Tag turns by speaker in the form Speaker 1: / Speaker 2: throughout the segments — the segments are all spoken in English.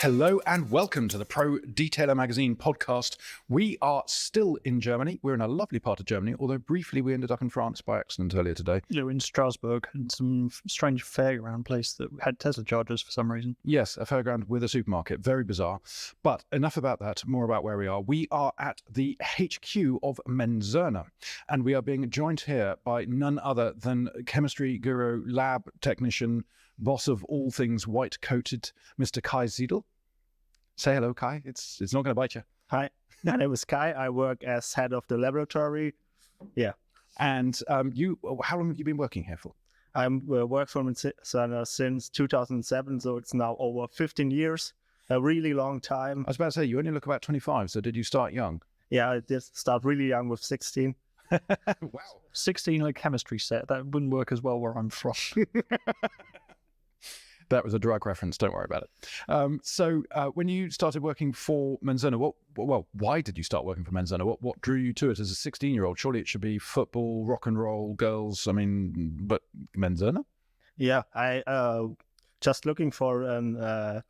Speaker 1: Hello and welcome to the Pro Detailer Magazine podcast. We are still in Germany. We're in a lovely part of Germany, although briefly we ended up in France by accident earlier today.
Speaker 2: Yeah, in Strasbourg, and some strange fairground place that had Tesla chargers for some reason.
Speaker 1: Yes, a fairground with a supermarket. Very bizarre. But enough about that, more about where we are. We are at the HQ of Menzerna, and we are being joined here by none other than chemistry guru, lab technician, boss of all things white-coated, Mr. Kai Seidel. Say hello, Kai. It's not going to bite you.
Speaker 2: Hi, my name is Kai. I work as head of the laboratory. Yeah.
Speaker 1: And how long have you been working here for?
Speaker 2: I'm work for Menzerna since 2007, so it's now over 15 years. A really long time.
Speaker 1: I was about to say, you only look about 25, so did you start young?
Speaker 2: Yeah, I did start really young with 16.
Speaker 1: Wow.
Speaker 2: 16 like chemistry set. That wouldn't work as well where I'm from.
Speaker 1: That was a drug reference. Don't worry about it. So when you started working for Menzerna, why did you start working for Menzerna? What drew you to it as a 16-year-old? Surely it should be football, rock and roll, girls. I mean, but Menzerna?
Speaker 2: Yeah, I just looking for a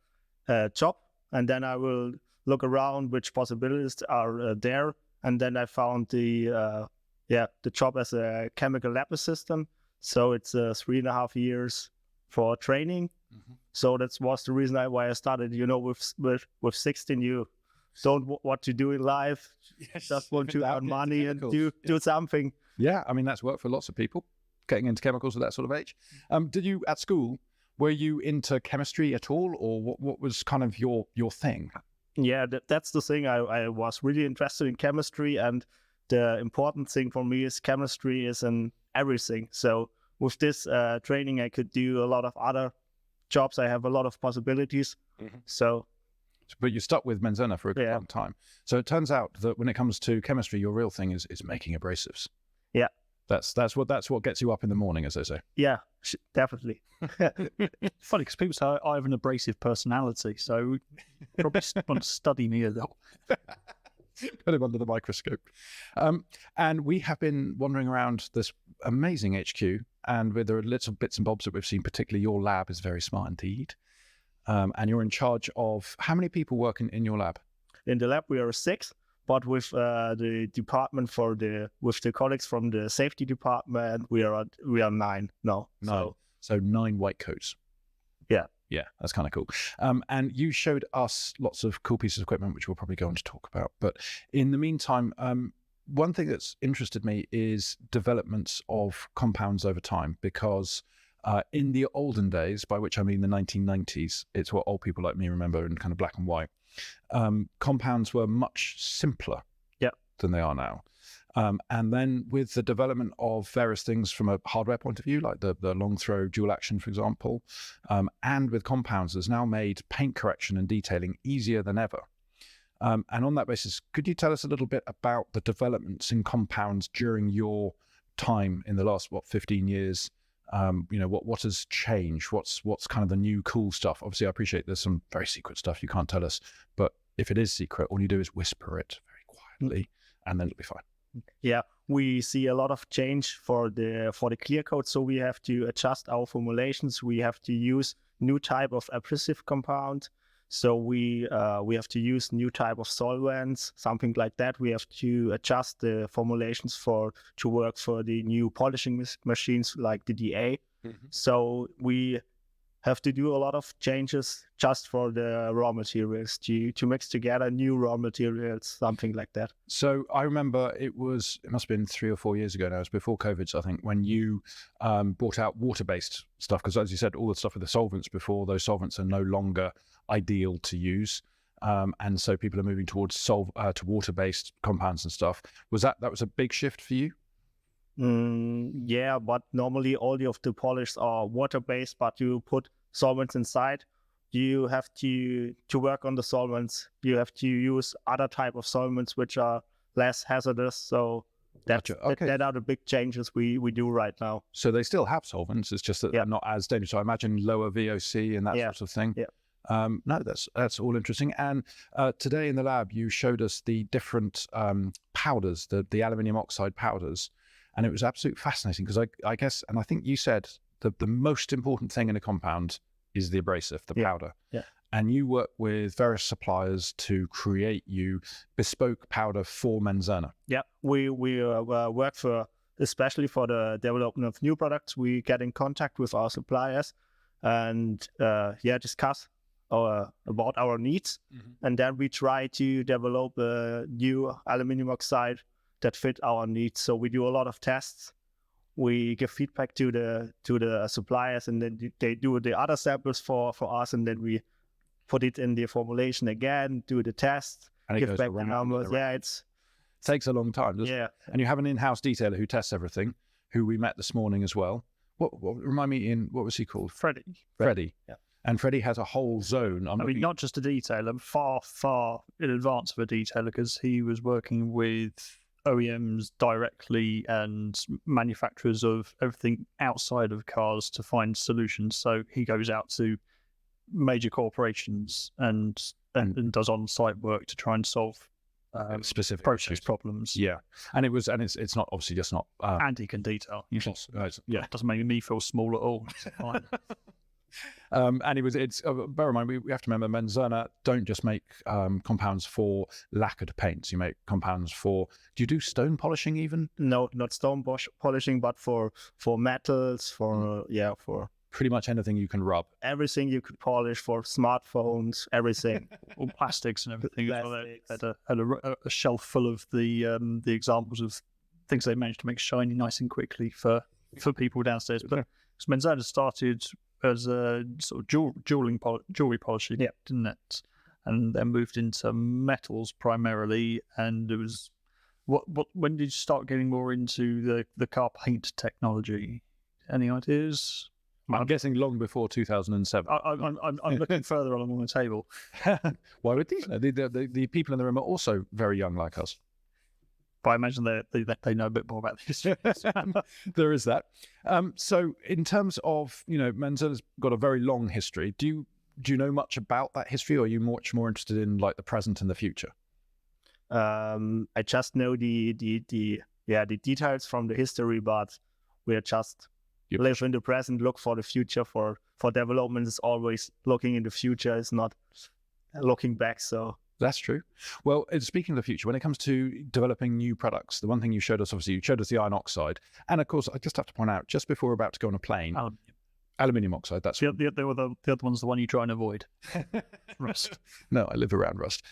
Speaker 2: job, and then I will look around which possibilities are there, and then I found the job as a chemical lab assistant. So it's 3.5 years for training. Mm-hmm. So that was the reason why I started. You know, with 16, you don't what to do in life. Yes. Just want to earn money and do something.
Speaker 1: Yeah, I mean that's worked for lots of people, getting into chemicals at that sort of age. Did you at school? Were you into chemistry at all, or what was kind of your thing?
Speaker 2: Yeah, that's the thing. I was really interested in chemistry, and the important thing for me is chemistry is in everything. So with this training, I could do a lot of other jobs. I have a lot of possibilities. Mm-hmm.
Speaker 1: But you stuck with Menzerna for a long time. So it turns out that when it comes to chemistry, your real thing is making abrasives.
Speaker 2: Yeah.
Speaker 1: That's what gets you up in the morning, as they say.
Speaker 2: Yeah, definitely. Funny because people say I have an abrasive personality, so probably want to study me a little.
Speaker 1: Put him under the microscope. And we have been wandering around this amazing HQ, and there are little bits and bobs that we've seen. Particularly your lab is very smart indeed. And you're in charge of how many people work in your lab?
Speaker 2: In the lab we are 6, but with the department with the colleagues from the safety department we are 9 now.
Speaker 1: 9. So 9 white coats.
Speaker 2: Yeah.
Speaker 1: Yeah, that's kind of cool. And you showed us lots of cool pieces of equipment, which we'll probably go on to talk about. But in the meantime, one thing that's interested me is developments of compounds over time, because in the olden days, by which I mean the 1990s, it's what old people like me remember in kind of black and white, compounds were much simpler than they are now. And then with the development of various things from a hardware point of view, like the long throw dual action, for example, and with compounds, has now made paint correction and detailing easier than ever. And on that basis, could you tell us a little bit about the developments in compounds during your time in the last, 15 years? What has changed? What's kind of the new cool stuff? Obviously, I appreciate there's some very secret stuff you can't tell us, but if it is secret, all you do is whisper it very quietly, and then it'll be fine.
Speaker 2: Yeah, we see a lot of change for the clear coat, so we have to adjust our formulations. We have to use new type of abrasive compound, so we have to use new type of solvents, something like that. We have to adjust the formulations to work for the new polishing machines like the DA. Mm-hmm. So we have to do a lot of changes just for the raw materials to mix together new raw materials, something like that.
Speaker 1: So I remember it must have been 3 or 4 years ago now, it was before COVID, so I think, when you brought out water-based stuff, because as you said, all the stuff with the solvents before, those solvents are no longer ideal to use. And so people are moving towards to water-based compounds and stuff. That was a big shift for you?
Speaker 2: Yeah, but normally all of the polish are water-based, but you put solvents inside. You have to work on the solvents. You have to use other type of solvents which are less hazardous. So that are the big changes we do right now.
Speaker 1: So they still have solvents. It's just that they're not as dangerous. So I imagine lower VOC and that sort of thing.
Speaker 2: Yeah.
Speaker 1: No, that's all interesting. And today in the lab, you showed us the different powders, the aluminium oxide powders. And it was absolutely fascinating because I guess, and I think you said the most important thing in a compound is the abrasive, the powder.
Speaker 2: Yeah.
Speaker 1: and you work with various suppliers to create you bespoke powder for Menzerna.
Speaker 2: Yeah, we work for, especially for the development of new products. We get in contact with our suppliers and discuss about our needs, and then we try to develop a new aluminum oxide that fit our needs. So we do a lot of tests. We give feedback to the suppliers, and then they do the other samples for us, and then we put it in the formulation again, do the test,
Speaker 1: And it
Speaker 2: give
Speaker 1: goes
Speaker 2: back the
Speaker 1: around
Speaker 2: numbers.
Speaker 1: and around.
Speaker 2: Yeah, it
Speaker 1: takes a long time, doesn't it? And you have an in-house detailer who tests everything, who we met this morning as well. What remind me, what was he called? Freddie.
Speaker 2: Yeah.
Speaker 1: And Freddie has a whole zone.
Speaker 3: I mean, not just a detailer, far in advance of a detailer, because he was working with OEMs directly and manufacturers of everything outside of cars to find solutions. So he goes out to major corporations and does on-site work to try and solve
Speaker 1: specific
Speaker 3: process
Speaker 1: issues.
Speaker 3: Problems.
Speaker 1: Yeah, and it's not obviously just not.
Speaker 3: And he can detail.
Speaker 1: Yeah,
Speaker 3: it doesn't make me feel small at all. It's fine.
Speaker 1: And bear in mind, we have to remember Menzerna don't just make compounds for lacquered paints. You make compounds for, do you do stone polishing even?
Speaker 2: No, not stone polishing, but for metals, for
Speaker 1: pretty much anything you can rub.
Speaker 2: Everything you could polish, for smartphones, everything.
Speaker 3: All plastics and everything. Had a shelf full of the examples of things they managed to make shiny nice and quickly for people downstairs. But Menzerna started as a sort of jewelry polishing, didn't it? And then moved into metals primarily. And it was when did you start getting more into the car paint technology? Any ideas?
Speaker 1: I'm guessing long before 2007.
Speaker 3: I'm looking further along the table.
Speaker 1: Why would these? The people in the room are also very young like us.
Speaker 3: But I imagine they know a bit more about this.
Speaker 1: There is that. So in terms of, Menzerna's got a very long history. Do you know much about that history, or are you much more interested in like the present and the future?
Speaker 2: I just know the details from the history, but we're just live in the present, look for the future. For development is always looking in the future, it's not looking back. So
Speaker 1: that's true. Well, speaking of the future, when it comes to developing new products, the one thing you showed us, the iron oxide. And of course, I just have to point out, just before we're about to go on a plane, aluminium oxide. That's
Speaker 3: the other one's the one you try and avoid. Rust.
Speaker 1: No, I live around rust.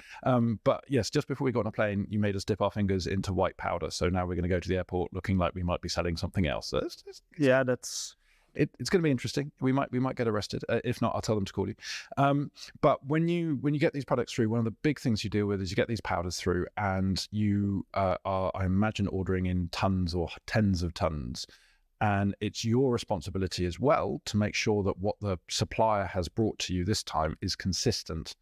Speaker 1: But yes, just before we got on a plane, you made us dip our fingers into white powder. So now we're going to go to the airport looking like we might be selling something else. So it's going to be interesting. We might get arrested. If not, I'll tell them to call you. But when you get these products through, one of the big things you deal with is you get these powders through, and you are, I imagine, ordering in tons or tens of tons. And it's your responsibility as well to make sure that what the supplier has brought to you this time is consistent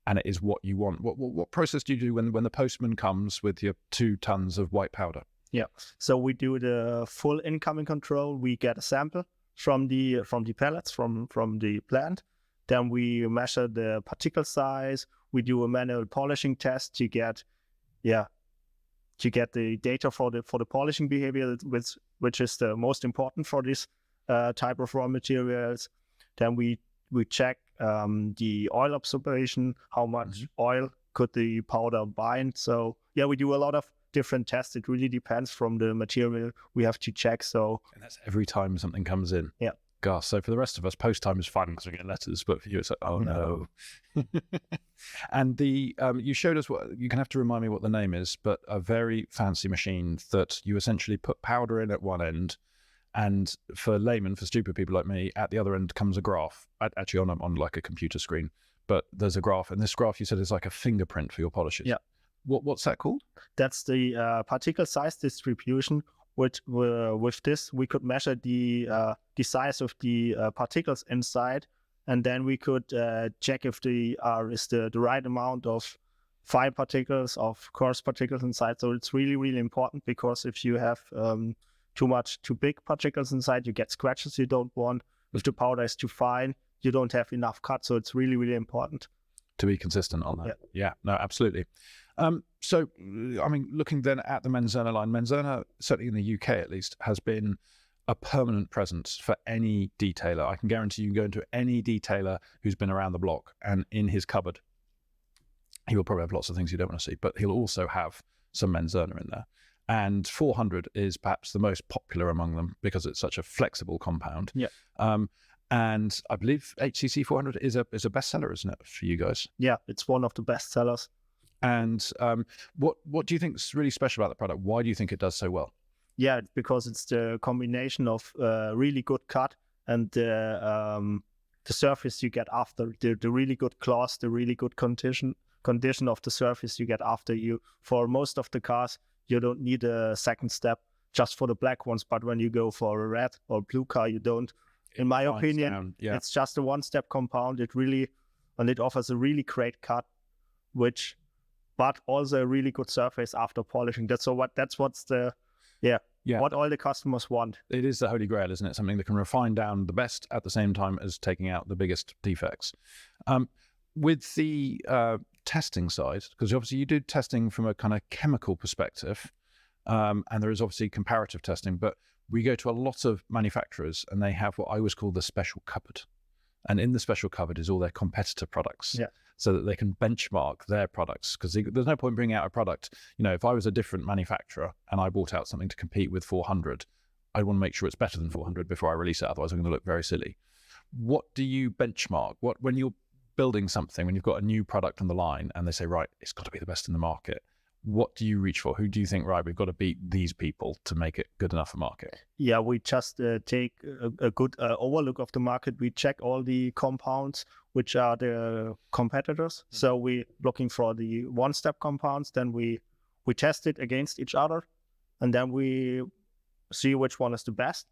Speaker 1: and it is what you want. What process do you do when the postman comes with your 2 tons of white powder?
Speaker 2: Yeah, so we do the full incoming control. We get a sample from the pellets from the plant. Then we measure the particle size. We do a manual polishing test to get the data for the polishing behavior, which is the most important for this type of raw materials. Then we check the oil absorption, how much oil could the powder bind. So we do a lot of different tests. It really depends from the material we have to check. So,
Speaker 1: and that's every time something comes in.
Speaker 2: Yeah.
Speaker 1: Gosh, so for the rest of us, post time is fun because we get letters, but for you, it's like, oh no. And you showed us what, you can have to remind me what the name is, but a very fancy machine that you essentially put powder in at one end, and for laymen, for stupid people like me, at the other end comes a graph, actually on like a computer screen, but there's a graph, and this graph you said is like a fingerprint for your polishes.
Speaker 2: Yeah.
Speaker 1: What's that called?
Speaker 2: That's the particle size distribution. With this, we could measure the size of the particles inside, and then we could check if is the right amount of fine particles, of coarse particles inside. So it's really, really important, because if you have too big particles inside, you get scratches you don't want. If the powder is too fine, you don't have enough cut. So it's really, really important
Speaker 1: to be consistent on that. Yeah, no, absolutely. So, I mean, looking then at the Menzerna line, Menzerna, certainly in the UK at least, has been a permanent presence for any detailer. I can guarantee you can go into any detailer who's been around the block, and in his cupboard, he will probably have lots of things you don't want to see, but he'll also have some Menzerna in there. And 400 is perhaps the most popular among them because it's such a flexible compound.
Speaker 2: Yeah.
Speaker 1: And I believe HCC 400 is a bestseller, isn't it, for you guys?
Speaker 2: Yeah, it's one of the best sellers.
Speaker 1: And what do you think is really special about the product? Why do you think it does so well?
Speaker 2: Yeah, because it's the combination of really good cut and the surface you get after, the really good gloss, the really good condition of the surface you get after. You, for most of the cars, you don't need a second step just for the black ones, but when you go for a red or blue car, you don't. In my opinion, it's just a one-step compound. It offers a really great cut, but also a really good surface after polishing. What all the customers want.
Speaker 1: It is the holy grail, isn't it? Something that can refine down the best at the same time as taking out the biggest defects. With the testing side, because obviously you do testing from a kind of chemical perspective, and there is obviously comparative testing, but we go to a lot of manufacturers and they have what I always call the special cupboard. And in the special cupboard is all their competitor products, so that they can benchmark their products. Because there's no point bringing out a product. If I was a different manufacturer and I brought out something to compete with 400, I want to make sure it's better than 400 before I release it. Otherwise, I'm going to look very silly. What do you benchmark? When you're building something, when you've got a new product on the line and they say, right, it's got to be the best in the market, what do you reach for? Who do you think, right, we've got to beat these people to make it good enough for market?
Speaker 2: Yeah, we just take a good overlook of the market. We check all the compounds, which are the competitors. So we're looking for the one-step compounds. Then we test it against each other. And then we see which one is the best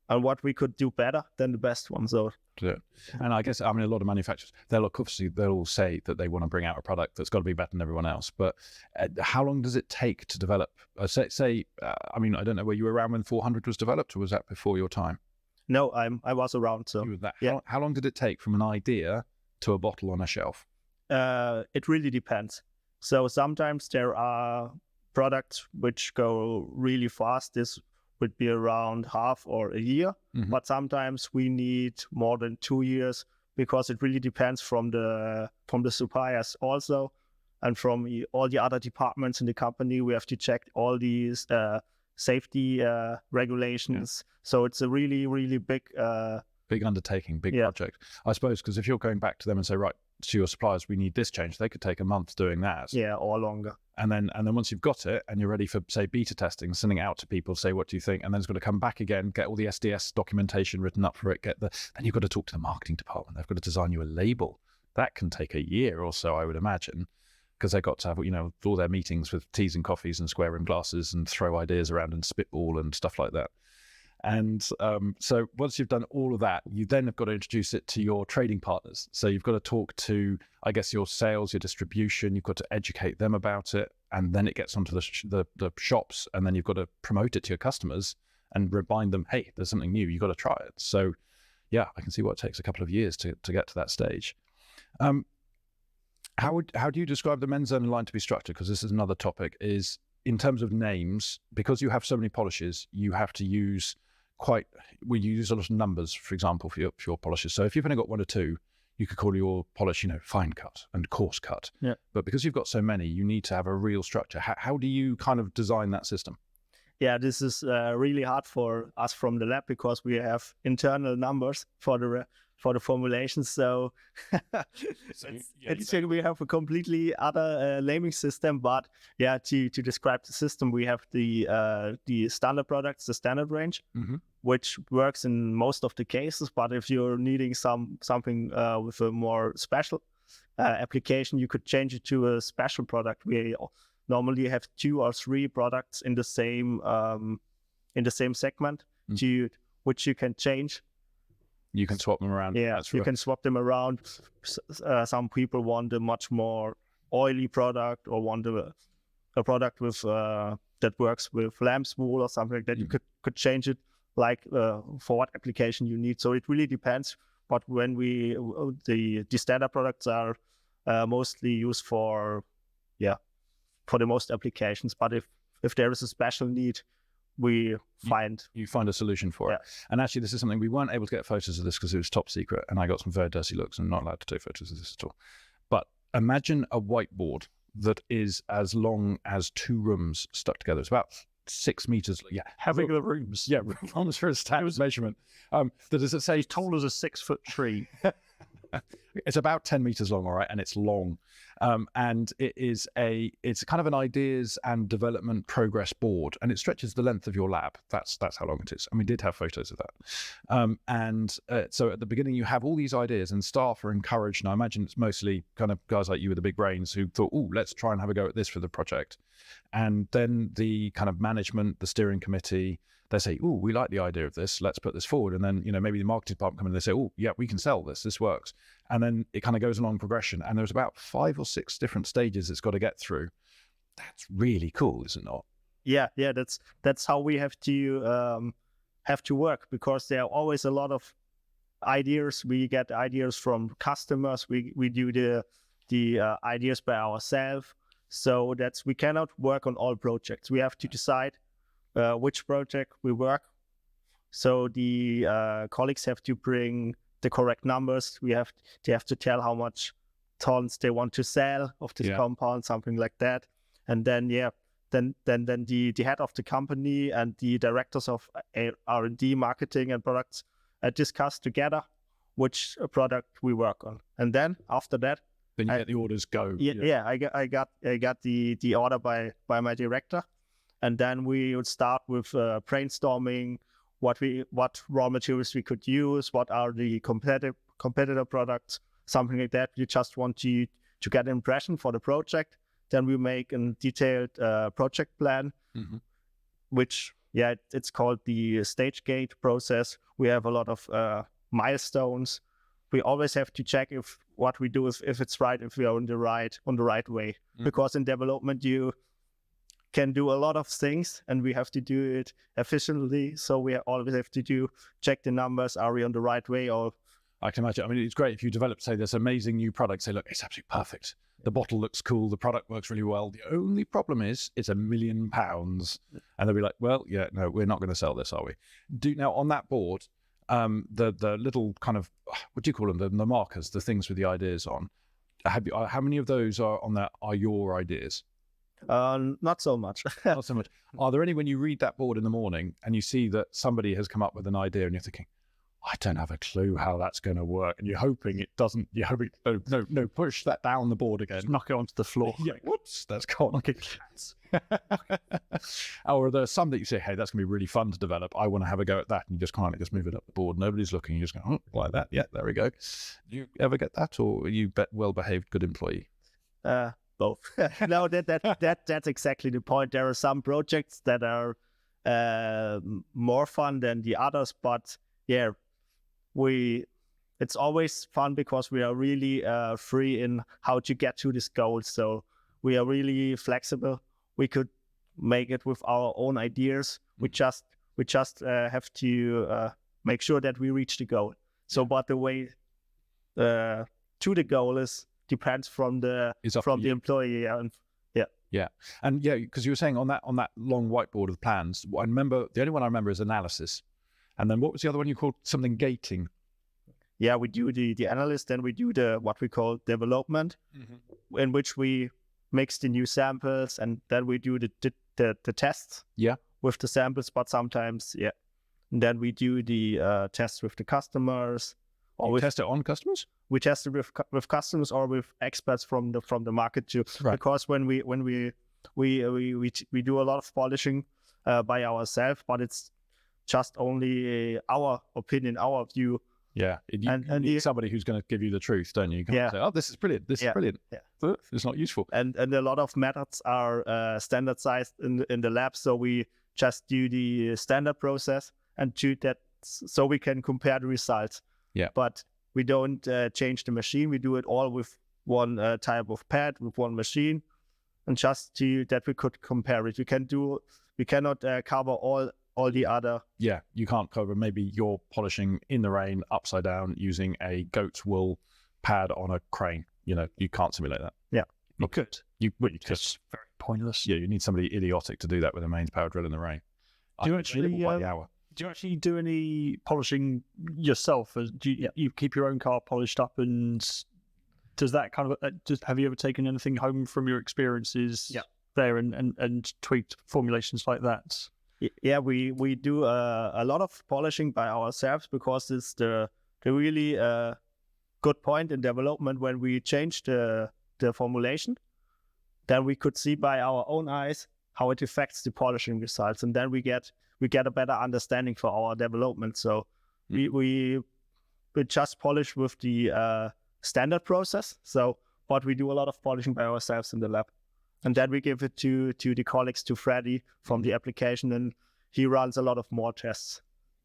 Speaker 2: and what we could do better than the best one. So,
Speaker 1: and I guess, a lot of manufacturers, they'll all say that they want to bring out a product that's got to be better than everyone else. But how long does it take to develop? I don't know, were you around when 400 was developed, or was that before your time?
Speaker 2: No, I was around. So
Speaker 1: you were that. Yeah. How long did it take from an idea to a bottle on a shelf?
Speaker 2: It really depends. So sometimes there are products which go really fast. This would be around half or a year, but sometimes we need more than 2 years because it really depends from the suppliers also, and from all the other departments in the company. We have to check all these safety regulations. So it's a really, really big
Speaker 1: undertaking, big project, I suppose, because if you're going back to them and say, right, to your suppliers, we need this change, they could take a month doing that.
Speaker 2: Yeah, or longer.
Speaker 1: And then once you've got it and you're ready for, say, beta testing, sending it out to people, say, what do you think? And then it's got to come back again, get all the SDS documentation written up for it, then you've got to talk to the marketing department. They've got to design you a label. That can take a year or so, I would imagine, because they've got to have, all their meetings with teas and coffees and square room glasses and throw ideas around and spitball and stuff like that. And so once you've done all of that, you then have got to introduce it to your trading partners. So you've got to talk to, I guess, your sales, your distribution. You've got to educate them about it, and then it gets onto the shops, and then you've got to promote it to your customers and remind them, hey, there's something new. You've got to try it. So yeah, I can see why it takes a couple of years to get to that stage. How do you describe the Menzerna line to be structured? Because this is another topic, is in terms of names, because you have so many polishes, you have to use you use a lot of numbers, for example, for your polishes. So if you've only got 1 or 2, you could call your polish, fine cut and coarse cut.
Speaker 2: Yeah.
Speaker 1: But because you've got so many, you need to have a real structure. How do you kind of design that system?
Speaker 2: Yeah, this is really hard for us from the lab because we have internal numbers for the formulations. So, we have a completely other naming system. But yeah, to describe the system, we have the standard products, the standard range, which works in most of the cases. But if you're needing something with a more special application, you could change it to a special product. We normally have 2 or 3 products in the same segment, which you can change.
Speaker 1: You can swap them around.
Speaker 2: Yeah, you can swap them around. Some people want a much more oily product, or want a product with that works with lamb's wool or something like that. You could change it for what application you need. So it really depends. But when the standard products are mostly used for the most applications. But if there is a special need, we find
Speaker 1: you find a solution for it. And actually, this is something we weren't able to get photos of this because it was top secret, and I got some very dirty looks and not allowed to take photos of this at all. But imagine a whiteboard that is as long as 2 rooms stuck together. It's about 6 meters. Yeah,
Speaker 3: how big are the rooms?
Speaker 1: Yeah, rooms for a standard measurement. That is, say,
Speaker 3: tall as a 6-foot tree.
Speaker 1: It's about 10 meters long, all right, and it's long. And it's kind of an ideas and development progress board, and it stretches the length of your lab. That's how long it is. And we did have photos of that. So at the beginning, you have all these ideas, and staff are encouraged. And I imagine it's mostly kind of guys like you with the big brains who thought, oh, let's try and have a go at this for the project. And then the kind of management, the steering committee, they say, oh, we like the idea of this, let's put this forward. And then, maybe the marketing department come in and they say, oh, yeah, we can sell this, this works. And then it kind of goes along progression. And there's about 5 or 6 different stages it's got to get through. That's really cool, is it not?
Speaker 2: Yeah, that's how we have to work, because there are always a lot of ideas. We get ideas from customers. We do the ideas by ourselves. So we cannot work on all projects. We have to decide which project we work. So the colleagues have to bring the correct numbers. They have to tell how much tons they want to sell of this compound, something like that. And then then the head of the company and the directors of R&D, marketing and products discuss together which product we work on. And then after that,
Speaker 1: then you get the orders go.
Speaker 2: I got the order by my director. And then we would start with brainstorming what raw materials we could use, what are the competitor products, something like that. We just want to get an impression for the project. Then we make a detailed project plan, which it's called the stage gate process. We have a lot of milestones. We always have to check if what we do if it's right, if we are on the right way. Because in development you can do a lot of things, and we have to do it efficiently. So we always have to check the numbers. Are we on the right way? Or
Speaker 1: I can imagine. I mean, it's great if you develop, say, this amazing new product. Say, look, it's absolutely perfect. The bottle looks cool. The product works really well. The only problem is it's £1 million. And they'll be like, well, yeah, no, we're not going to sell this, are we? Now on that board, the little kind of, what do you call them? The markers, the things with the ideas on. How many of those are on there are your ideas?
Speaker 2: Not so much.
Speaker 1: Not so much. Are there any when you read that board in the morning and you see that somebody has come up with an idea and you're thinking, I don't have a clue how that's going to work, and you're hoping it doesn't? You're hoping no, push that down the board again,
Speaker 3: just knock it onto the floor.
Speaker 1: Yeah, whoops, that's gone. Like a cat. Or there are some that you say, hey, that's going to be really fun to develop. I want to have a go at that, and you just kind of just move it up the board. Nobody's looking. You just go, oh, like that. Yeah, there we go. Do you ever get that, or are you well-behaved, good employee?
Speaker 2: Both. No, that's exactly the point. There are some projects that are more fun than the others, but yeah, it's always fun because we are really free in how to get to this goal. So we are really flexible. We could make it with our own ideas. We just have to make sure that we reach the goal. So, but the way to the goal depends from the employee.
Speaker 1: And because you were saying on that long whiteboard of plans, I remember the only one I remember is analysis, and then what was the other one you called? Something gating.
Speaker 2: Yeah, we do the analysis, then we do the what we call development, in which we mix the new samples, and then we do the tests. Yeah, with the samples, but sometimes and then we do the tests with the customers.
Speaker 1: Or we test it on customers.
Speaker 2: We test it with customers or with experts from the market too. Right. Because when we do a lot of polishing by ourselves, but it's just only our opinion, our view.
Speaker 1: Yeah, you need somebody who's going to give you the truth, don't you? You can't say, oh, this is brilliant, this is brilliant. Yeah. It's not useful.
Speaker 2: And a lot of methods are standardized in the lab, so we just do the standard process and do that so we can compare the results.
Speaker 3: Yeah.
Speaker 2: But we don't change the machine. We do it all with one type of pad, with one machine, and just that we could compare it. We cannot cover all the other.
Speaker 1: Yeah, you can't cover. Maybe you're polishing in the rain upside down using a goat's wool pad on a crane. You can't simulate that.
Speaker 2: Yeah,
Speaker 3: you could.
Speaker 1: You could.
Speaker 3: It's very pointless.
Speaker 1: Yeah, you need somebody idiotic to do that with a mains power drill in the rain.
Speaker 3: Do you actually
Speaker 1: by the hour.
Speaker 3: do you actually do any polishing yourself? Do you keep your own car polished up, and does that kind of have you ever taken anything home from your experiences there and tweaked formulations like that?
Speaker 2: Yeah, we do a lot of polishing by ourselves, because it's the really good point in development. When we changed the formulation, then we could see by our own eyes how it affects the polishing results, and then we get a better understanding for our development. So we just polish with the standard process. So, but we do a lot of polishing by ourselves in the lab, and then we give it to the colleagues, to Freddy from the application, and he runs a lot of more tests.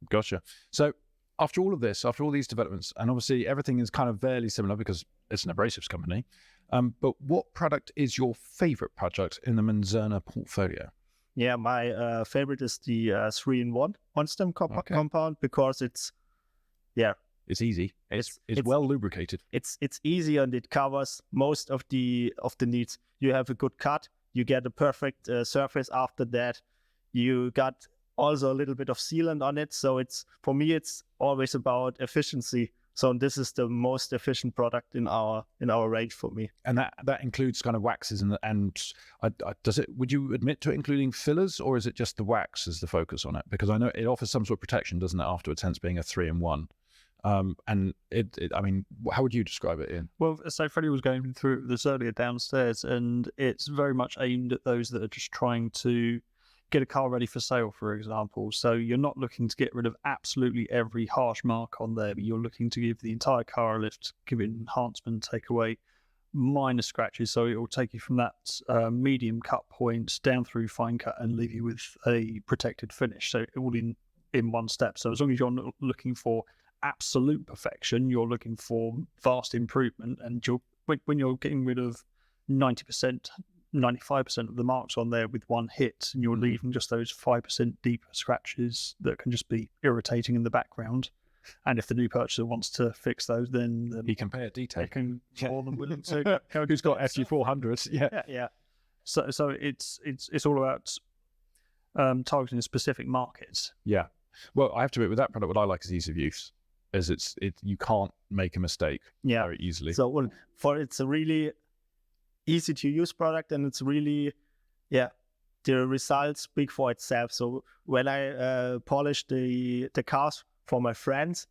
Speaker 1: Gotcha. So after all of this, after all these developments, and obviously everything is kind of fairly similar because it's an abrasives company, but what product is your favorite project in the Menzerna portfolio?
Speaker 2: Yeah, my favorite is the 3-in-1 one-stem compound, because it's
Speaker 1: easy. It's well lubricated.
Speaker 2: It's easy, and it covers most of the needs. You have a good cut, you get a perfect surface after that. You got also a little bit of sealant on it. So for me, it's always about efficiency. So this is the most efficient product in our range for me.
Speaker 1: And that includes kind of waxes and does it? Would you admit to it including fillers, or is it just the wax as the focus on it? Because I know it offers some sort of protection, doesn't it, afterwards, hence being a 3-in-1. And I mean, how would you describe it, Ian?
Speaker 3: Well, so Freddie was going through this earlier downstairs, and it's very much aimed at those that are just trying to get a car ready for sale, for example. So you're not looking to get rid of absolutely every harsh mark on there, but you're looking to give the entire car a lift, give it enhancement, take away minor scratches. So it will take you from that medium cut point down through fine cut and leave you with a protected finish. So all in one step. So as long as you're not looking for absolute perfection, you're looking for vast improvement, and when you're getting rid of 90%, 95% of the marks on there with one hit, and you're leaving just those 5% deeper scratches that can just be irritating in the background. And if the new purchaser wants to fix those, then
Speaker 1: he can pay a detail.
Speaker 3: They can more than willing to.
Speaker 1: Who's got FG400s?
Speaker 2: Yeah.
Speaker 3: So it's all about targeting specific markets.
Speaker 1: Yeah. Well, I have to admit, with that product, what I like is ease of use, as you can't make a mistake very easily.
Speaker 2: So it's a really easy to use product, and it's really the results speak for itself. So when I polish the cars for my friends,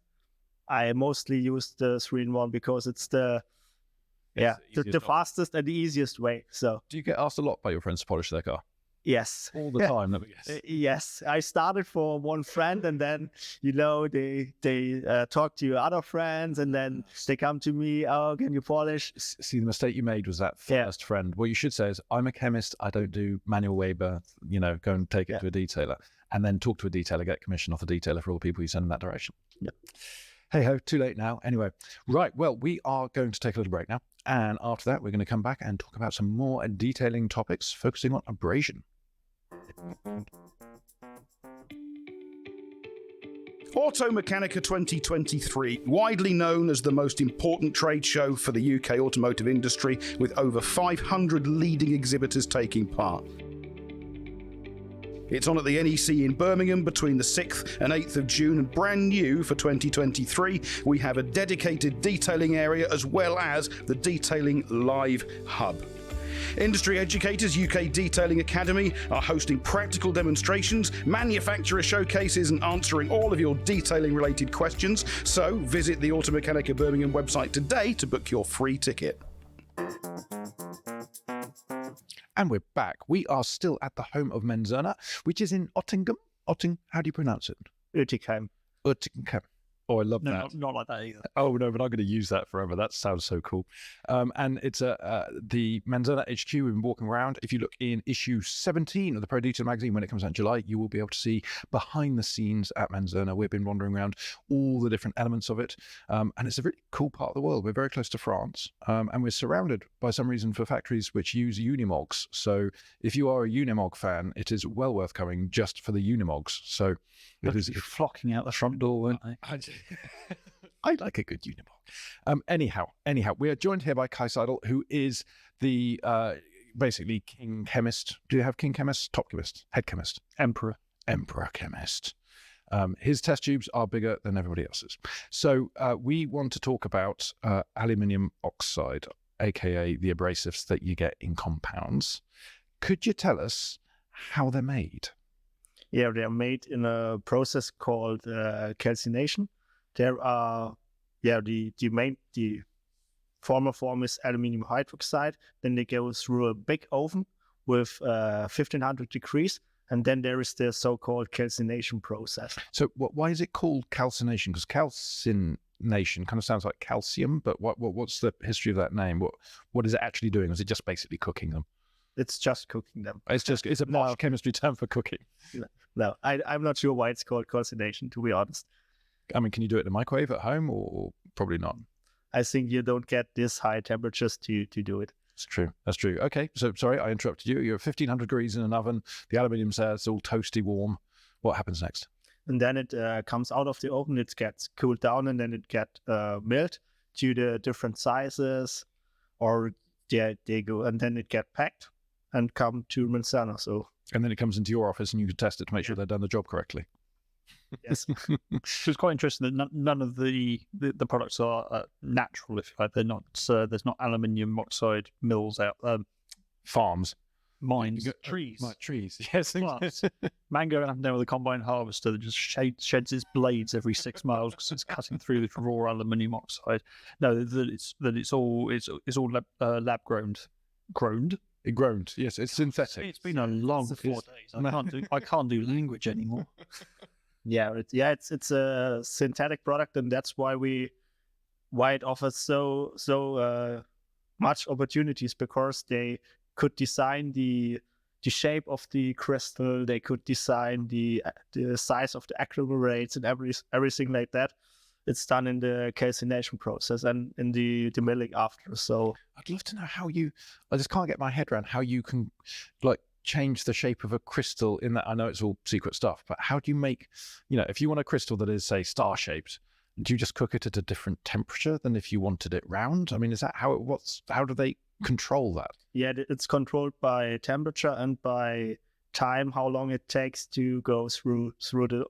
Speaker 2: I mostly use the 3-in-1 because it's the fastest and the easiest way. So
Speaker 1: do you get asked a lot by your friends to polish their car?
Speaker 2: Yes.
Speaker 1: All the time, let me guess.
Speaker 2: Yes. I started for one friend, and then, they talk to other friends, and then they come to me, oh, can you polish?
Speaker 1: See, the mistake you made was that first friend. What you should say is, I'm a chemist, I don't do manual labor, go and take it to a detailer, and then talk to a detailer, get commission off the detailer for all the people you send in that direction.
Speaker 2: Yeah.
Speaker 1: Hey-ho, too late now. Anyway, right, well, we are going to take a little break now, and after that, we're going to come back and talk about some more detailing topics, focusing on abrasion.
Speaker 4: Automechanica 2023, widely known as the most important trade show for the UK automotive industry, with over 500 leading exhibitors taking part. It's on at the NEC in Birmingham between the 6th and 8th of June, and brand new for 2023, we have a dedicated detailing area as well as the Detailing Live Hub. Industry Educators UK Detailing Academy are hosting practical demonstrations, manufacturer showcases, and answering all of your detailing related questions. So visit the Automechanica Birmingham website today to book your free ticket.
Speaker 1: And we're back. We are still at the home of Menzerna, which is in Ottingham. How do you pronounce it?
Speaker 2: Utticum.
Speaker 1: Oh, I love that.
Speaker 3: Not like that either.
Speaker 1: Oh, no, but I'm going to use that forever. That sounds so cool. And it's the Menzerna HQ. We've been walking around. If you look in issue 17 of the Pro Detail magazine, when it comes out in July, you will be able to see behind the scenes at Menzerna. We've been wandering around all the different elements of it. And it's a really cool part of the world. We're very close to France. And we're surrounded by some reason for factories which use Unimogs. So if you are a Unimog fan, it is well worth coming just for the Unimogs. So
Speaker 3: it is flocking out the front door, won't they?
Speaker 1: I like a good Unimog. Anyhow, we are joined here by Kai Seidel, who is the basically king chemist. Do you have king chemist? Top chemist? Head chemist?
Speaker 3: Emperor.
Speaker 1: emperor chemist. His test tubes are bigger than everybody else's. So we want to talk about aluminium oxide, aka the abrasives that you get in compounds. Could you tell us how they're made?
Speaker 2: Yeah, they are made in a process called calcination. There are, the former form is aluminium hydroxide. Then they go through a big oven with 1500 degrees. And then there is the so-called calcination process.
Speaker 1: So why is it called calcination? Because calcination kind of sounds like calcium, but what's the history of that name? What is it actually doing? Is it just basically cooking them?
Speaker 2: It's just cooking them.
Speaker 1: It's a posh chemistry term for cooking.
Speaker 2: No, I'm not sure why it's called calcination, to be honest.
Speaker 1: I mean, can you do it in a microwave at home or probably not?
Speaker 2: I think you don't get this high temperatures to do it.
Speaker 1: It's true. That's true. Okay. So sorry, I interrupted you. You're at 1500 degrees in an oven. The aluminium's there. It's all toasty warm. What happens next?
Speaker 2: And then it comes out of the oven. It gets cooled down, and then it gets milled to the different sizes, or they go, and then it get packed and come to Menzerna. So.
Speaker 1: And then it comes into your office, and you can test it to make sure they've done the job correctly.
Speaker 2: Yes.
Speaker 3: It's quite interesting that none of the products are natural, if you like. They're not. There's not aluminium oxide mills out.
Speaker 1: Farms,
Speaker 3: mines, trees,
Speaker 1: trees. Yes,
Speaker 3: plants. Man going up and down with a combine harvester that just sheds its blades every 6 miles because it's cutting through the raw aluminium oxide. No, it's all lab grown.
Speaker 1: It groaned. Yes, it's synthetic.
Speaker 3: It's been a long 4 days. I can't do language anymore.
Speaker 2: It's a synthetic product, and that's why it offers so much opportunities, because they could design the shape of the crystal, they could design the size of the agglomerates and everything like that. It's done in the calcination process and in the milling after. So
Speaker 1: I'd love to know how I just can't get my head around how you can change the shape of a crystal in that. I know it's all secret stuff, but how do you make, if you want a crystal that is, say, star-shaped, do you just cook it at a different temperature than if you wanted it round? I mean, is that how how do they control that?
Speaker 2: Yeah, it's controlled by temperature and by time, how long it takes to go through the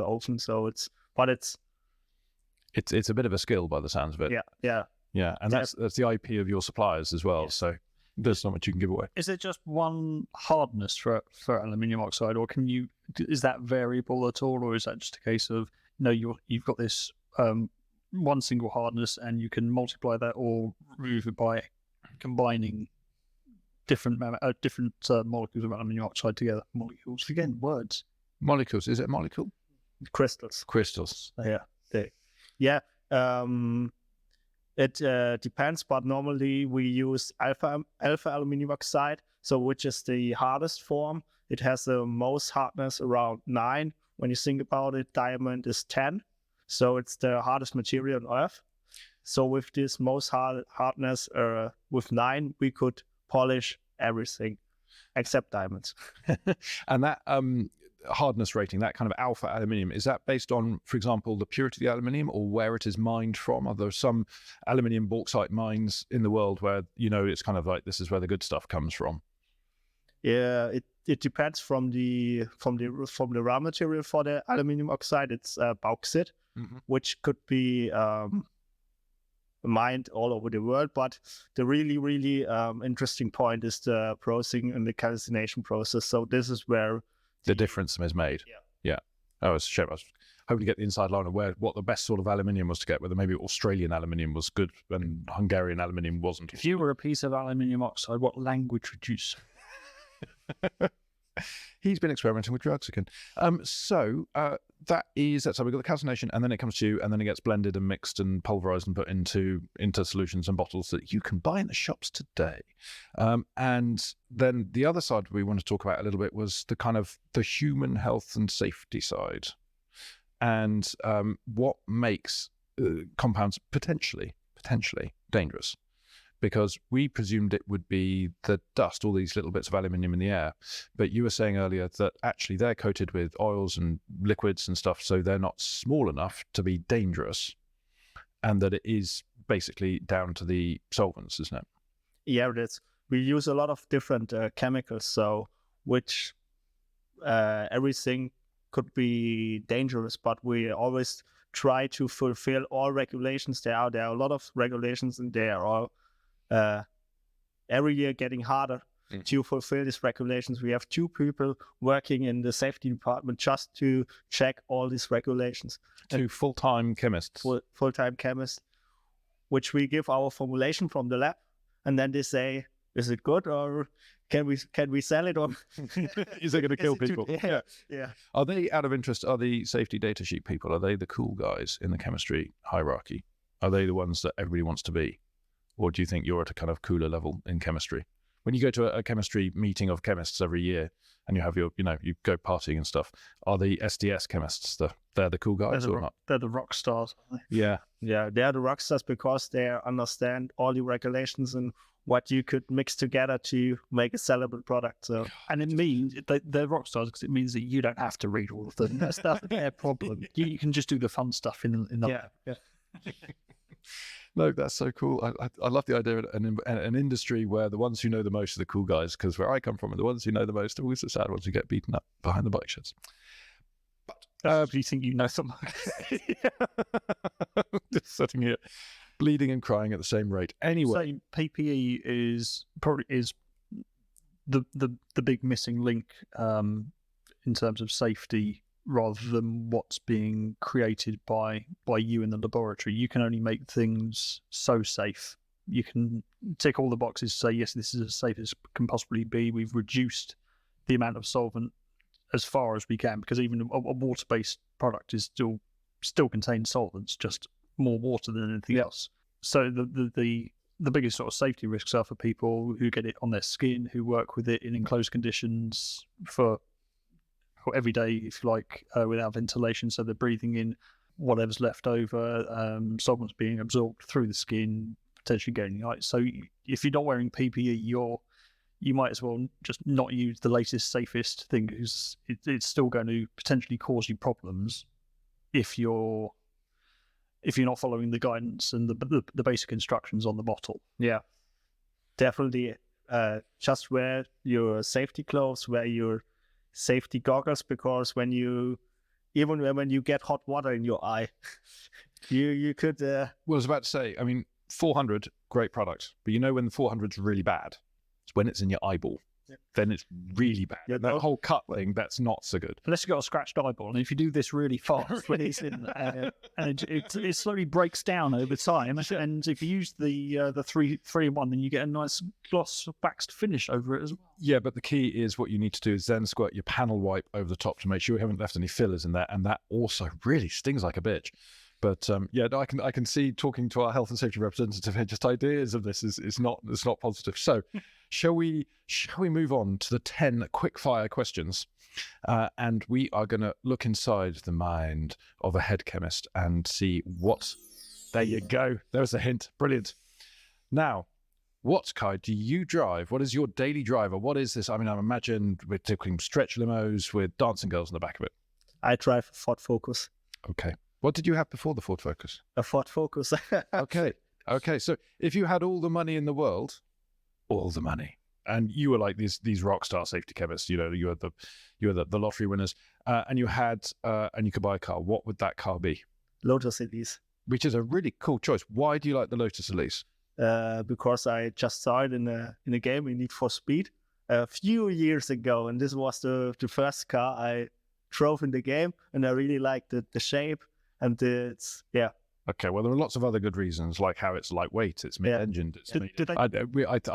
Speaker 2: oven. So it's
Speaker 1: a bit of a skill by the sounds of it.
Speaker 2: Yeah.
Speaker 1: And that's the IP of your suppliers as well. Yeah. So there's not much you can give away.
Speaker 3: Is it just one hardness for aluminium oxide, or is that variable at all, or is that just a case of you've got this one single hardness and you can multiply that or remove it by combining different molecules of aluminium oxide together? Molecules again, words.
Speaker 1: Molecules. Is it a molecule?
Speaker 2: Crystals. Yeah. It depends, but normally we use alpha aluminium oxide, which is the hardest form. It has the most hardness, around 9. When you think about it, diamond is 10, so it's the hardest material on Earth. So with this most hardness, with 9, we could polish everything except diamonds.
Speaker 1: And that hardness rating, that kind of alpha aluminium, is that based on, for example, the purity of the aluminium or where it is mined from? Are there some aluminium bauxite mines in the world where it's kind of like, this is where the good stuff comes from?
Speaker 2: Yeah, it depends from the raw material for the aluminium oxide. It's bauxite, which could be mined all over the world. But the really, really interesting point is the processing and the calcination process. So this is where
Speaker 1: the difference is made. Yeah. Oh, it's a shame. I was hoping to get the inside line of what the best sort of aluminium was to get, whether maybe Australian aluminium was good and Hungarian aluminium wasn't.
Speaker 3: If you were a piece of aluminium oxide, what language would you say?
Speaker 1: He's been experimenting with drugs again. That's how we got the calcination, and then it comes to, and then it gets blended and mixed and pulverized and put into solutions and bottles that you can buy in the shops today. And then the other side we want to talk about a little bit was the kind of the human health and safety side, and what makes compounds potentially dangerous. Because we presumed it would be the dust, all these little bits of aluminium in the air. But you were saying earlier that actually they're coated with oils and liquids and stuff, so they're not small enough to be dangerous, and that it is basically down to the solvents, isn't it?
Speaker 2: Yeah, it is. We use a lot of different chemicals, so which everything could be dangerous, but we always try to fulfill all regulations. There are a lot of regulations, and they are all every year getting harder to fulfill these regulations. We have 2 people working in the safety department just to check all these regulations.
Speaker 1: 2 full-time chemists.
Speaker 2: Full-time chemists, which we give our formulation from the lab, and then they say, is it good, or can we sell it, or
Speaker 1: is it going to kill people?
Speaker 2: Yeah.
Speaker 1: Are they, out of interest, are the safety data sheet people, are they the cool guys in the chemistry hierarchy? Are they the ones that everybody wants to be? Or do you think you're at a kind of cooler level in chemistry? When you go to a chemistry meeting of chemists every year and you have your, you go partying and stuff, are the SDS chemists, they're the cool guys or not?
Speaker 3: They're the rock stars, aren't they?
Speaker 1: Yeah.
Speaker 2: Yeah, they are the rock stars because they understand all the regulations and what you could mix together to make a sellable product. So,
Speaker 3: and it means they're rock stars because it means that you don't have to read all of them. That's their problem. You can just do the fun stuff in the
Speaker 2: yeah.
Speaker 1: No, that's so cool. I love the idea of an industry where the ones who know the most are the cool guys, because where I come from, the ones who know the most are always the sad ones who get beaten up behind the bike sheds.
Speaker 3: But do you think you know something?
Speaker 1: Just sitting here, bleeding and crying at the same rate. Anyway,
Speaker 3: so PPE is the big missing link in terms of safety, rather than what's being created by you in the laboratory. You can only make things so safe. You can tick all the boxes, say, yes, this is as safe as can possibly be. We've reduced the amount of solvent as far as we can, because even a water-based product is still contains solvents, just more water than anything else. So the biggest sort of safety risks are for people who get it on their skin, who work with it in enclosed conditions for every day, if you like, without ventilation, so they're breathing in whatever's left over, solvents being absorbed through the skin, potentially getting ice. So if you're not wearing PPE, you might as well just not use the latest, safest thing, because it's still going to potentially cause you problems if you're not following the guidance and the basic instructions on the bottle.
Speaker 2: Yeah, definitely. Just wear your safety clothes, wear your safety goggles, because when you get hot water in your eye, you could.
Speaker 1: Well, I was about to say, I mean, 400, great product, but when the 400's really bad, it's when it's in your eyeball. Yeah. Then it's really bad. Yeah, that whole cut thing, that's not so good.
Speaker 3: Unless you've got a scratched eyeball, and if you do this really fast when it's in, and it slowly breaks down over time, and if you use the 3-in-1, then you get a nice gloss waxed finish over it as well.
Speaker 1: Yeah, but the key is what you need to do is then squirt your panel wipe over the top to make sure you haven't left any fillers in there, and that also really stings like a bitch. But I can see, talking to our health and safety representative here, just ideas of this is not positive. So shall we move on to the 10 quick-fire questions? And we are going to look inside the mind of a head chemist and see what... There you go. There's a hint. Brilliant. Now, what, Kai, do you drive? What is your daily driver? What is this? I mean, I imagine we're talking stretch limos with dancing girls in the back of it.
Speaker 2: I drive a Ford Focus.
Speaker 1: Okay. What did you have before the Ford Focus?
Speaker 2: A Ford Focus.
Speaker 1: Okay. So if you had all the money in the world, all the money, and you were like these rock star safety chemists, you were the lottery winners, and you could buy a car, what would that car be?
Speaker 2: Lotus Elise.
Speaker 1: Which is a really cool choice. Why do you like the Lotus Elise?
Speaker 2: Because I just saw it in a game in Need for Speed a few years ago, and this was the first car I drove in the game, and I really liked the shape. And
Speaker 1: Okay, well, there are lots of other good reasons, like how it's lightweight, it's mid-engined. I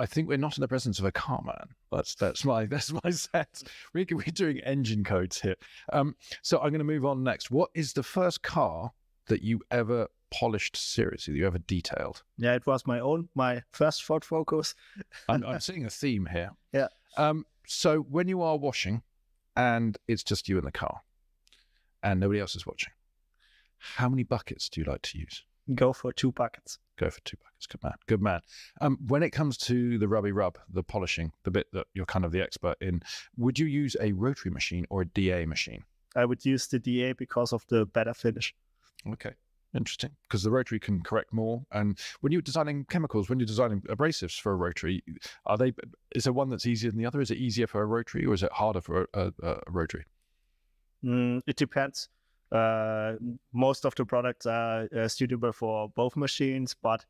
Speaker 1: think we're not in the presence of a car man. That's my sense. We're doing engine codes here. So I'm going to move on next. What is the first car that you ever polished seriously, that you ever detailed?
Speaker 2: Yeah, it was my first Ford Focus.
Speaker 1: I'm seeing a theme here.
Speaker 2: Yeah.
Speaker 1: So when you are washing, and it's just you in the car, and nobody else is watching, how many buckets do you like to use?
Speaker 2: Go for 2 buckets.
Speaker 1: Go for 2 buckets. Good man. When it comes to the rubby rub, the polishing, the bit that you're kind of the expert in, would you use a rotary machine or a DA machine?
Speaker 2: I would use the DA because of the better finish.
Speaker 1: Okay. Interesting, because the rotary can correct more. And when you're designing chemicals, when you're designing abrasives for a rotary, is there one that's easier than the other? Is it easier for a rotary, or is it harder for a rotary?
Speaker 2: It depends. Most of the products are suitable for both machines, but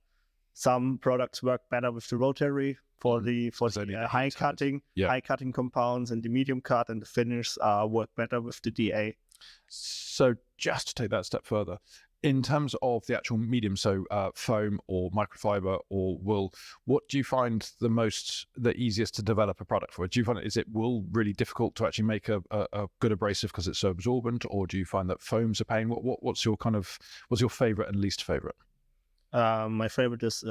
Speaker 2: some products work better with the rotary for the high cutting compounds, and the medium cut and the finish work better with the DA.
Speaker 1: So just to take that a step further, in terms of the actual medium, so foam or microfiber or wool, what do you find the easiest to develop a product for? Do you find is it wool really difficult to actually make a good abrasive because it's so absorbent, or do you find that foam's a pain? What's your favorite and least favorite?
Speaker 2: My favorite is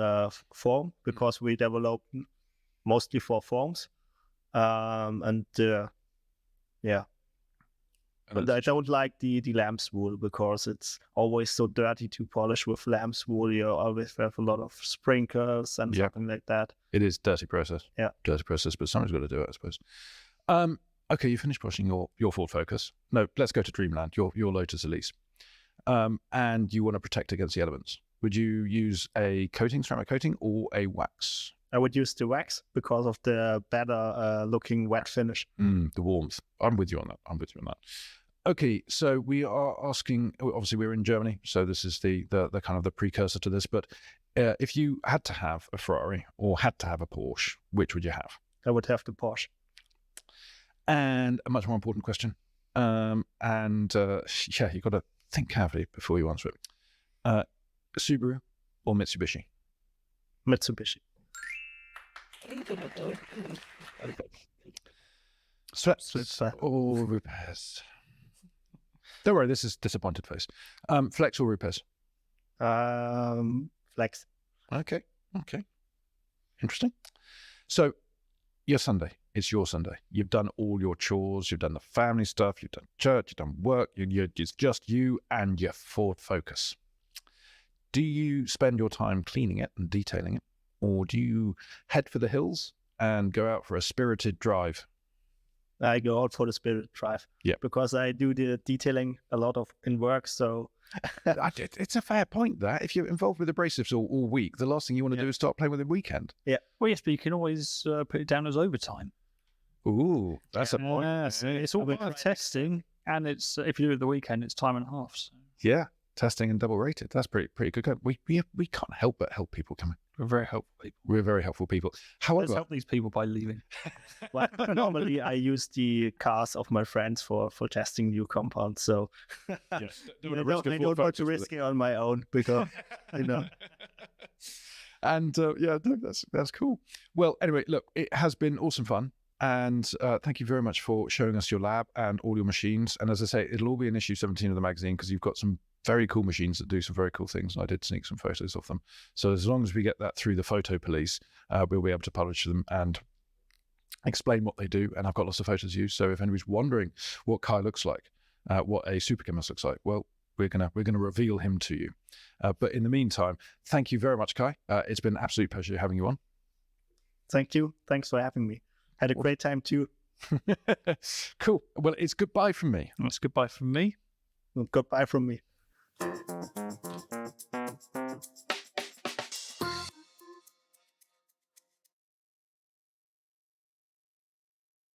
Speaker 2: foam, because we develop mostly for foams, But I don't like the lamb's wool, because it's always so dirty to polish with lamb's wool. You always have a lot of sprinkles and something like that.
Speaker 1: It is a dirty process.
Speaker 2: Yeah.
Speaker 1: Dirty process, but someone's got to do it, I suppose. Okay, you finished polishing your Ford Focus. No, let's go to Dreamland, your Lotus Elise. And you want to protect against the elements. Would you use a ceramic coating, or a wax?
Speaker 2: I would use the wax because of the better looking wet finish.
Speaker 1: The warmth. I'm with you on that. Okay, so we are asking, obviously we're in Germany, so this is the kind of the precursor to this, but if you had to have a Ferrari or had to have a Porsche, which would you have?
Speaker 2: I would have the Porsche.
Speaker 1: And a much more important question, you've got to think carefully before you answer it. Subaru or Mitsubishi?
Speaker 2: Mitsubishi.
Speaker 1: Flex or repairs? Don't worry, this is disappointed face. Flex or repairs?
Speaker 2: Flex.
Speaker 1: Okay. Interesting. So, your Sunday. It's your Sunday. You've done all your chores. You've done the family stuff. You've done church. You've done work. It's just you and your Ford Focus. Do you spend your time cleaning it and detailing it, or do you head for the hills and go out for a spirited drive?
Speaker 2: I go out for the spirited drive.
Speaker 1: Yeah.
Speaker 2: Because I do the detailing a lot in work, so...
Speaker 1: It's a fair point, that. If you're involved with abrasives all week, the last thing you want to do is start playing with the weekend.
Speaker 2: Yeah.
Speaker 3: Well, yes, but you can always put it down as overtime.
Speaker 1: Ooh, that's a point.
Speaker 3: Yes, it's all part of testing, and it's if you do it the weekend, it's time and a half. So.
Speaker 1: Yeah, testing and double rated. That's pretty good. We can't help but help people coming.
Speaker 3: We're very helpful people.
Speaker 1: We're very helpful people. However,
Speaker 3: let's help these people by leaving.
Speaker 2: Well, normally I use the cars of my friends for testing new compounds. So I don't want to risk it on my own, because
Speaker 1: And that's cool. Well, anyway, look, it has been awesome fun. And thank you very much for showing us your lab and all your machines. And as I say, it'll all be in issue 17 of the magazine, because you've got some very cool machines that do some very cool things. And I did sneak some photos of them. So as long as we get that through the photo police, we'll be able to publish them and explain what they do. And I've got lots of photos used. So if anybody's wondering what Kai looks like, what a superchemist looks like, well, we're gonna reveal him to you. But in the meantime, thank you very much, Kai. It's been an absolute pleasure having you on.
Speaker 2: Thank you. Thanks for having me. Had a great time too.
Speaker 1: Cool. Well, it's goodbye from me.
Speaker 3: It's goodbye from me.
Speaker 2: Goodbye from me.